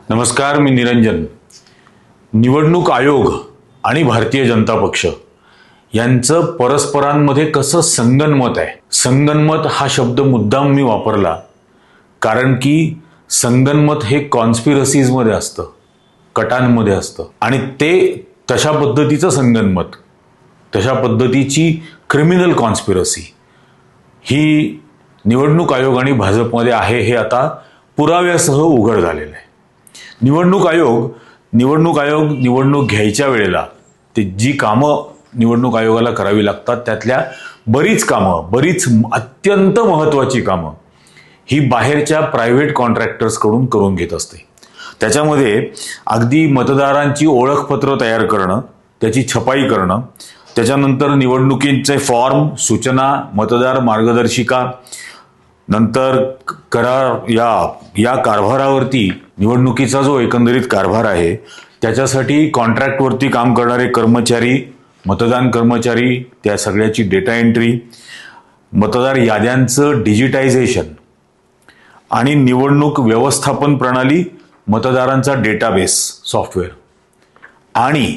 नमस्कार, मी निरंजन. निवडणूक आयोग आणि भारतीय जनता पक्ष यांचं परस्परांमध्ये कसं संगनमत आहे. संगनमत हा शब्द मुद्दाम मी वापरला कारण की संगनमत हे कॉन्स्पिरसीजमध्ये असतं, कटांमध्ये असतं आणि ते तशा पद्धतीचं संगनमत, तशा पद्धतीची क्रिमिनल कॉन्स्पिरसी ही निवडणूक आयोग आणि भाजपमध्ये आहे हे आता पुराव्यासह उघड झालेलं आहे. निवडणूक आयोग निवडणूक घ्यायच्या वेळेला ते जी कामं निवडणूक आयोगाला करावी लागतात त्यातल्या बरीच अत्यंत महत्त्वाची कामं ही बाहेरच्या प्रायव्हेट कॉन्ट्रॅक्टर्सकडून करून घेत असते. त्याच्यामध्ये अगदी मतदारांची ओळखपत्र तयार करणं, त्याची छपाई करणं, त्याच्यानंतर निवडणुकींचे फॉर्म, सूचना, मतदार मार्गदर्शिका, नंतर करार या कारभारावरती निवडणुकीचा जो एकंदरीत कारभार आहे त्याच्यासाठी कॉन्ट्रॅक्टवरती काम करणारे कर्मचारी, मतदान कर्मचारी, त्या सगळ्याची डेटा एंट्री, मतदार याद्यांचं डिजिटायझेशन आणि निवडणूक व्यवस्थापन प्रणाली, मतदारांचा डेटाबेस सॉफ्टवेअर आणि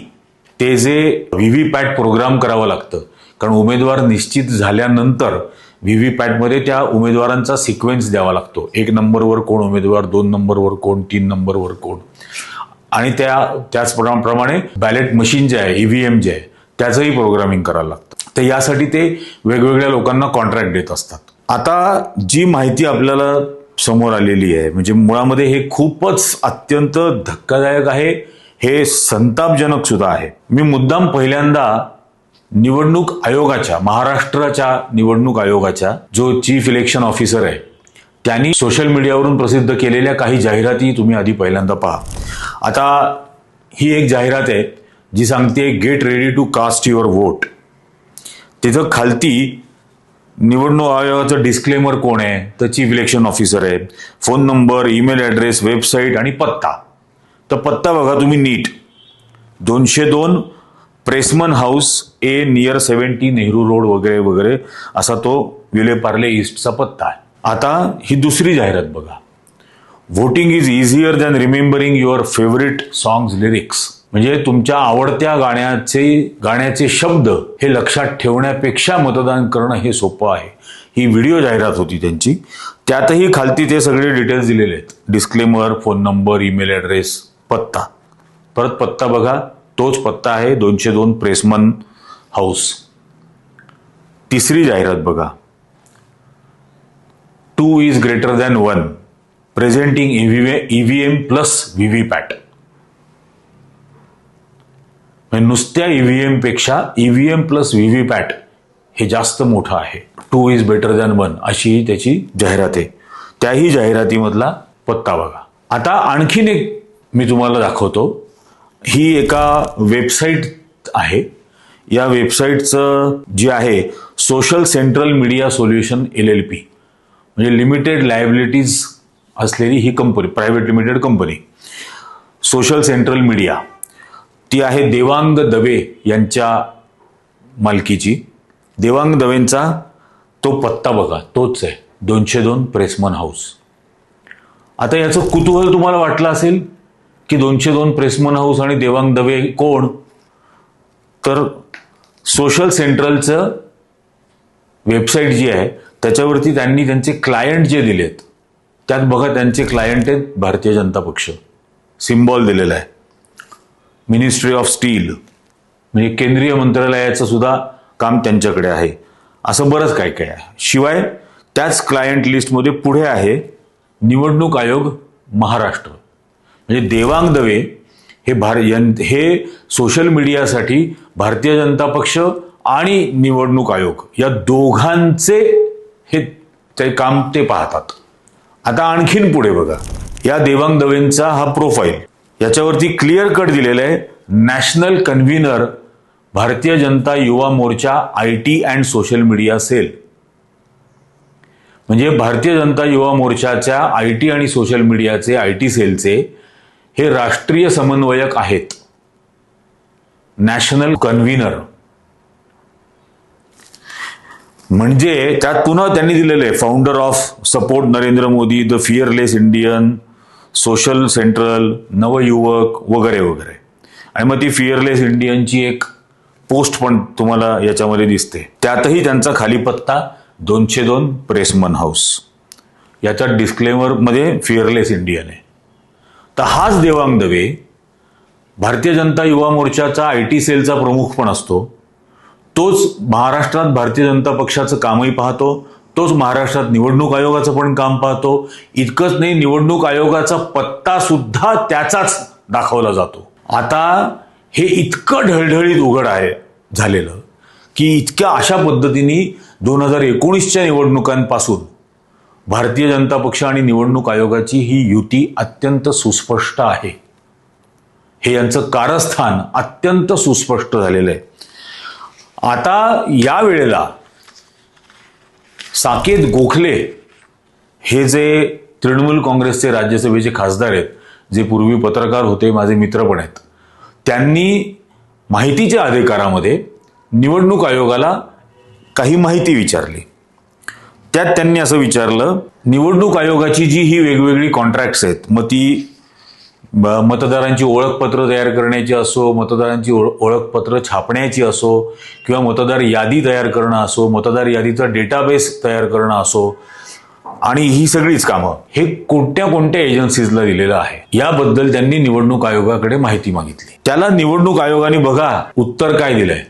ते जे व्हीव्हीपॅट प्रोग्राम करावं लागतं. कारण उमेदवार निश्चित झाल्यानंतर व्हीव्हीपॅटमध्ये त्या उमेदवारांचा सिक्वेन्स द्यावा लागतो. 1 नंबरवर कोण उमेदवार, 2 नंबरवर कोण, 3 नंबरवर कोण, आणि त्याचप्रमाणे बॅलेट मशीन जे आहे, ईव्हीएम जे आहे, त्याचंही प्रोग्रामिंग करायला लागतं. तर यासाठी ते वेगवेगळ्या लोकांना कॉन्ट्रॅक्ट देत असतात. आता जी माहिती आपल्याला समोर आलेली आहे म्हणजे मुळामध्ये हे खूपच अत्यंत धक्कादायक आहे, हे संतापजनक सुद्धा आहे. मी मुद्दाम पहिल्यांदा निवडणूक आयोगाच्या, महाराष्ट्राच्या निवडणूक आयोगाच्या जो चीफ इलेक्शन ऑफिसर आहे त्यांनी सोशल मीडियावरून प्रसिद्ध केलेल्या काही जाहिराती तुम्ही आधी पहिल्यांदा पहा. आता ही एक जाहिरात आहे जी सांगते get ready to cast your vote. तिथं खालती निवडणूक आयोगाचं डिस्क्लेमर कोण आहे तर चीफ इलेक्शन ऑफिसर आहे. Phone number, email address, website आणि पत्ता. तर पत्ता बघा तुम्ही नीट, 202 Pressman House A near 70 Nehru road वगैरे वगैरे असा तो विले पार्ले ईस्टचा पत्ता आहे. आता ही दुसरी जाहिरात बघा. Voting is easier than remembering your favourite songs lyrics. म्हणजे तुमच्या आवडत्या गाण्याचे शब्द हे लक्षात ठेवण्यापेक्षा मतदान करणं हे सोपं आहे. ही व्हिडिओ जाहिरात होती त्यांची. त्यातही खालती ते सगळे डिटेल्स दिलेले आहेत. Disclaimer, phone number, email address, पत्ता. परत पत्ता बघा, तोच पत्ता आहे, 202 प्रेसमन हाऊस. तिसरी जाहिरात बघा. 2 is greater than 1 presenting EVM plus VVPAT. नुसत्या ईव्हीएम पेक्षा ईव्हीएम प्लस व्हीव्हीपॅट हे जास्त मोठं आहे. 2 इज बेटर दॅन 1 अशी त्याची जाहिरात आहे. त्याही जाहिरातीमधला पत्ता बघा. आता आणखीन एक मी तुम्हाला दाखवतो. ही एका वेबसाईट आहे. या वेबसाईटचं जे आहे social central media solution LLP म्हणजे लिमिटेड लायबिलिटीज असलेली ही company, private limited company social central media, ती आहे देवांग दवे यांच्या मालकीची. देवांग दवेंचा तो पत्ता बघा, तोच आहे, 202 प्रेसमन हाऊस. आता याचं कुतूहल तुम्हाला वाटलं असेल की 202 प्रेसमन हाऊस आणि देवांग दवे कोण. तर सोशल सेंट्रलचं वेबसाईट जी आहे त्याच्यावरती त्यांनी त्यांचे क्लायंट जे दिलेत त्यात बघा, त्यांचे क्लायंट आहेत भारतीय जनता पक्ष. सिम्बॉल दिलेला आहे. मिनिस्ट्री ऑफ स्टील म्हणजे केंद्रीय मंत्रालयाचं सुद्धा काम त्यांच्याकडे आहे. असं बरंच काय काय आहे. शिवाय त्याच क्लायंट लिस्टमध्ये पुढे आहे निवडणूक आयोग महाराष्ट्र. म्हणजे देवांग दवे हे सोशल मीडियासाठी भारतीय जनता पक्ष आणि निवडणूक आयोग या दोघांचे हे ते काम ते पाहतात. आता आणखीन पुढे बघा. या देवांग दवेंचा हा प्रोफाईल, याच्यावरती क्लिअर कट दिलेला आहे, national कन्व्हिनर Bharatiya Janata Yuva Morcha IT and social media cell. म्हणजे भारतीय जनता युवा मोर्चाच्या IT आणि सोशल मीडियाचे IT सेलचे हे राष्ट्रीय समन्वयक आहेत, नॅशनल कन्व्हिनर. म्हणजे त्यात पुन्हा त्यांनी दिलेलं आहे founder of support Narendra Modi, the fearless Indian, social central, नवयुवक वगैरे वगैरे. आणि मग ती फिअरलेस इंडियनची एक पोस्ट पण तुम्हाला याच्यामध्ये दिसते. त्यातही त्यांचा खाली पत्ता 202 प्रेसमन हाऊस. याच्या डिस्क्लेमरमध्ये फिअरलेस इंडियन आहे. तर हाच देवांग दवे भारतीय जनता युवा मोर्चाचा IT सेलचा प्रमुख पण असतो. तोच महाराष्ट्रात भारतीय जनता पक्षाचं कामही पाहतो. तोच महाराष्ट्रात निवडणूक आयोगाचं पण काम पाहतो. इतकंच नाही, निवडणूक आयोगाचा पत्ता सुद्धा त्याचाच दाखवला जातो. आता हे इतकं ढळढळीत उघड आहे झालेलं की इतक्या अशा पद्धतीने 2019च्या निवडणुकांपासून भारतीय जनता पक्ष आणि निवडणूक आयोगाची ही युती अत्यंत सुस्पष्ट आहे. हे यांचं कारस्थान अत्यंत सुस्पष्ट झालेलं आहे. आता या वेळेला साकेत गोखले हे जे तृणमूल काँग्रेसचे राज्यसभेचे खासदार आहेत, जे पूर्वी पत्रकार होते, माझे मित्र पण आहेत, त्यांनी माहितीच्या अधिकारामध्ये निवडणूक आयोगाला काही माहिती विचारली. त्यात त्यांनी असं विचारलं, निवडणूक आयोगाची जी ही वेगवेगळी कॉन्ट्रॅक्ट्स आहेत, मग ती मतदारांची ओळखपत्र तयार करण्याची असो, मतदारांची ओळखपत्र छापण्याची असो, किंवा मतदार यादी तयार करणं असो, मतदार यादीचा डेटाबेस तयार करणं असो, आणि ही सगळीच कामं हे कोणत्या कोणत्या एजन्सीजला दिलेलं आहे याबद्दल त्यांनी निवडणूक आयोगाकडे माहिती मागितली. त्याला निवडणूक आयोगाने बघा उत्तर काय दिलंय.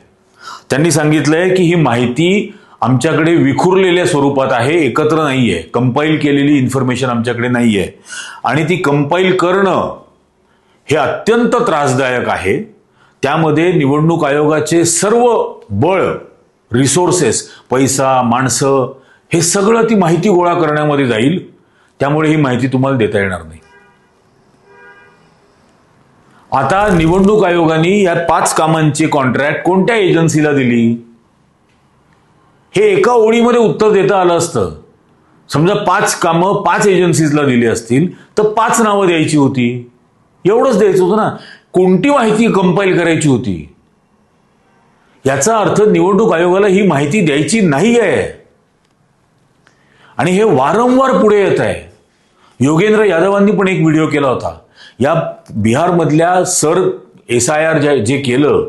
त्यांनी सांगितलंय की ही माहिती आमच्याकडे विखुरलेल्या स्वरूपात आहे, एकत्र नाहीये, कंपाईल केलेली इन्फॉर्मेशन आमच्याकडे नाहीये, आणि ती कंपाईल करणं हे अत्यंत त्रासदायक आहे. त्यामध्ये निवडणूक आयोगाचे सर्व बळ, रिसोर्सेस, पैसा, माणसं, हे सगळं ती माहिती गोळा करण्यामध्ये जाईल. त्यामुळे ही माहिती तुम्हाला देता येणार नाही. आता निवडणूक आयोगाने या 5 कामांची कॉन्ट्रॅक्ट कोणत्या एजन्सीला दिली हे एका ओळीमध्ये उत्तर देता आलं असतं. समजा 5 कामं 5 एजन्सीजला दिली असतील तर 5 नावं द्यायची होती, एवढंच द्यायचं होतं ना. कोणती माहिती कंपाईल करायची होती? याचा अर्थ निवडणूक आयोगाला ही माहिती द्यायची नाही आहे. आणि हे वारंवार पुढे येत आहे. योगेंद्र यादवांनी पण एक व्हिडिओ केला होता. या बिहारमधल्या SIR जे केलं,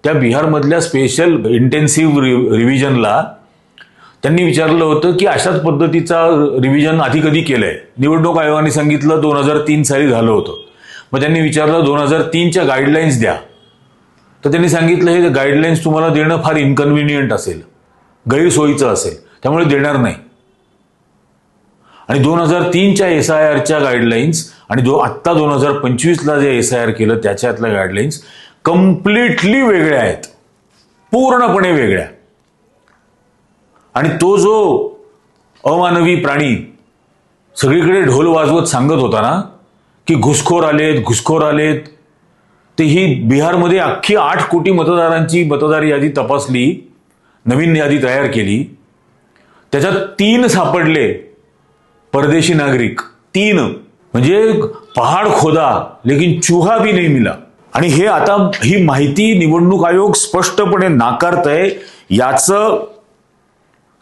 त्या बिहारमधल्या स्पेशल इंटेन्सिव्ह रिव्हिजनला त्यांनी विचारलं होतं की अशाच पद्धतीचा रिव्हिजन आधी कधी केलंय. निवडणूक आयोगाने सांगितलं 2003 साली झालं होतं. मग त्यांनी विचारलं 2003च्या गाईडलाईन्स द्या. तर त्यांनी सांगितलं हे गाईडलाईन्स तुम्हाला देणं फार इनकन्व्हिनियंट असेल, गैरसोयीचं असेल, त्यामुळे देणार नाही. आणि 2003च्या SIRच्या गाईडलाईन्स आणि आत्ता 2025ला जे SIR केलं त्याच्यातल्या गाईडलाईन्स कम्प्लिटली वेगळ्या आहेत, पूर्णपणे वेगळ्या. आणि तो जो अमानवी प्राणी सगळीकडे ढोल वाजवत सांगत होता ना की घुसखोर आलेत, ते ही बिहारमध्ये अख्खी 8 कोटी मतदारांची मतदार यादी तपासली, नवीन यादी तयार केली, त्याच्यात 3 सापडले परदेशी नागरिक. 3 म्हणजे पहाड खोदा लेकिन चूहा भी नहीं मिला. आणि हे आता ही माहिती निवडणूक आयोग स्पष्टपणे नाकारतंय. याचं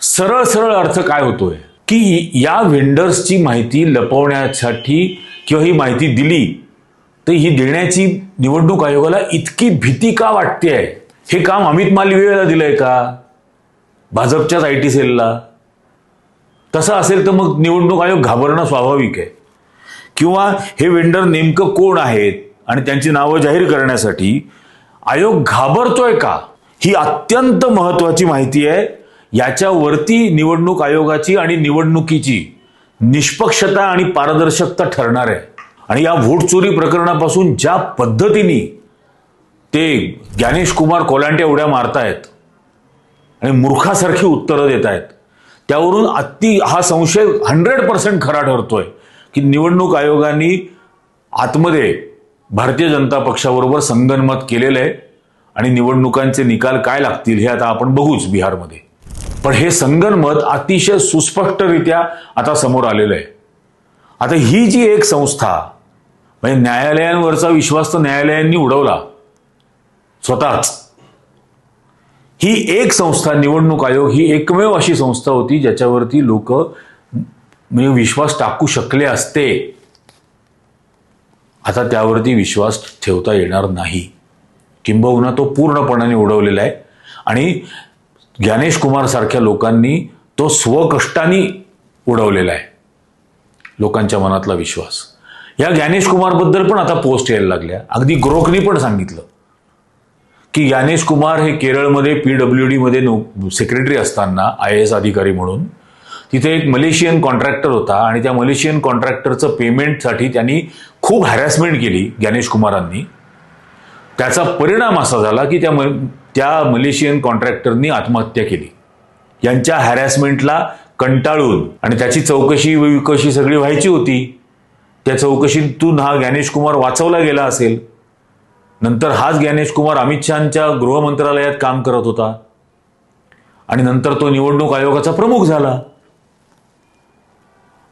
सरळ सरळ अर्थ काय होतोय की या व्हेंडर्सची माहिती लपवण्यासाठी किंवा ही माहिती दिली तर ही देण्याची निवडणूक आयोगाला इतकी भीती का वाटते? हे काम अमित मालवीयला दिलंय का? भाजपच्याच IT सेलला? तसं असेल तर मग निवडणूक आयोग घाबरणं स्वाभाविक आहे. किंवा हे वेंडर नेमकं कोण आहेत आणि त्यांची नावं जाहीर करण्यासाठी आयोग घाबरतोय का? ही अत्यंत महत्वाची माहिती आहे. याच्यावरती निवडणूक आयोगाची आणि निवडणुकीची निष्पक्षता आणि पारदर्शकता ठरणार आहे. आणि या व्होट चोरी प्रकरणापासून ज्या पद्धतीने ते ज्ञानेश कुमार कोलांट्या उड्या मारतायत आणि मूर्खासारखी उत्तरं देत आहेत, त्यावरून हा संशय 100% खरा ठरतोय की निवडणूक आयोगाने आतमध्ये भारतीय जनता पक्षाबरोबर संगनमत केलेलं आहे. आणि निवडणुकांचे निकाल काय लागतील हे आता आपण बघूच बिहारमध्ये. पण हे संगनमत अतिशय सुस्पष्टरित्या आता समोर आलेलं आहे. आता ही जी एक संस्था, म्हणजे न्यायालयांवरचा विश्वास तर न्यायालयांनी उडवला स्वतःच. ही एक संस्था, निवडणूक आयोग, ही एकमेव अशी संस्था होती ज्याच्यावरती लोक म्हणजे विश्वास टाकू शकले असते. आता त्यावरती विश्वास ठेवता येणार नाही, किंबहुना तो पूर्णपणाने उडवलेला आहे. आणि ज्ञानेश कुमार सारख्या लोकांनी तो स्वकष्टाने उडवलेला आहे लोकांच्या मनातला विश्वास. या ज्ञानेश कुमारबद्दल पण आता पोस्ट यायला लागल्या. अगदी ग्रोकनी पण सांगितलं की ज्ञानेश कुमार हे केरळमध्ये PWD मध्ये सेक्रेटरी असताना IAS अधिकारी म्हणून तिथे एक मलेशियन कॉन्ट्रॅक्टर होता आणि त्या मलेशियन कॉन्ट्रॅक्टरचं पेमेंटसाठी त्यांनी खूप हॅरॅसमेंट केली ज्ञानेश कुमारांनी. त्याचा परिणाम असा झाला की त्या मलेशियन कॉन्ट्रॅक्टरनी आत्महत्या केली यांच्या हॅरॅसमेंटला कंटाळून. आणि त्याची चौकशी सगळी व्हायची होती. त्या चौकशीतून हा ज्ञानेश कुमार वाचवला गेला असेल. नंतर हाच ज्ञानेश कुमार अमित शहांच्या गृह मंत्रालयात काम करत होता आणि नंतर तो निवडणूक आयोगाचा प्रमुख झाला.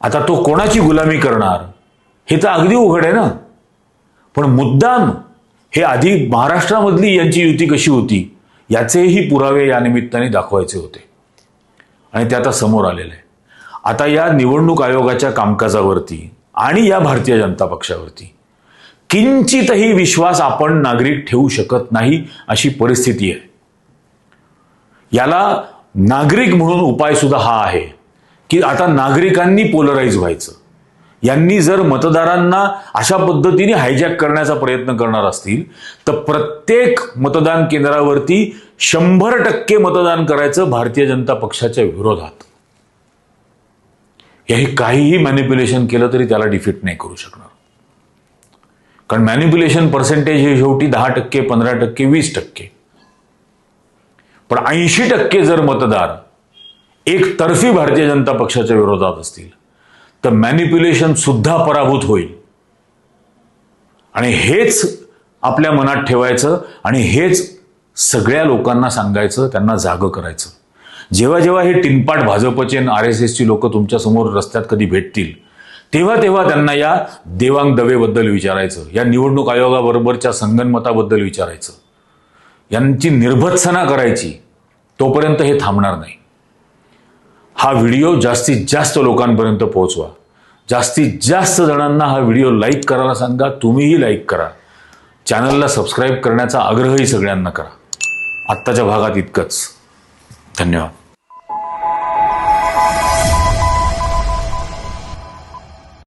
आता तो कोणाची गुलामी करणार हे तर अगदी उघड आहे ना. पण मुद्दाम हे आधी महाराष्ट्रामधली यांची युती कशी होती याचेही पुरावे या निमित्ताने दाखवायचे होते आणि ते आता समोर आलेले आहे. आता या निवडणूक आयोगाच्या कामकाजावरती आणि या भारतीय जनता पक्षावरती किंचितही विश्वास आपण नागरिक ठेवू शकत नाही अशी परिस्थिती आहे. याला नागरिक म्हणून उपाय सुद्धा हा आहे की आता नागरिकांनी पोलराइज व्हायचं. यांनी जर मतदारांना अशा पद्धतीने हायजॅक करण्याचा प्रयत्न करणार असतील तर प्रत्येक मतदान केंद्रावरती 100% मतदान करायचं भारतीय जनता पक्षाच्या विरोधात. हे काहीही मॅनिप्युलेशन केलं तरी त्याला डिफीट नाही करू शकणार. कारण मॅनिप्युलेशन पर्सेंटेज हे शेवटी 10%, 15%, 20%. पण 80% जर मतदार एकतर्फी भारतीय जनता पक्षाच्या विरोधात असतील तर मॅनिप्युलेशन सुद्धा पराभूत होईल. आणि हेच आपल्या मनात ठेवायचं आणि हेच सगळ्या लोकांना सांगायचं, त्यांना जागं करायचं. जेव्हा जेव्हा हे टिनपाट भाजपचे आणि RSSची लोक तुमच्या समोर रस्त्यात कधी भेटतील तेव्हा तेव्हा त्यांना या देवांग दवेबद्दल विचारायचं, या निवडणूक आयोगाबरोबरच्या संगनमताबद्दल विचारायचं, यांची निर्भत्सना करायची. तोपर्यंत हे थांबणार नाही. हा व्हिडिओ जास्तीत जास्त लोकांपर्यंत पोहोचवा. जास्तीत जास्त जणांना हा व्हिडिओ लाईक करायला सांगा. तुम्हीही लाईक करा. चॅनलला सबस्क्राईब करण्याचा आग्रहही सगळ्यांना करा. आत्ताच्या भागात इतकंच. धन्यवाद.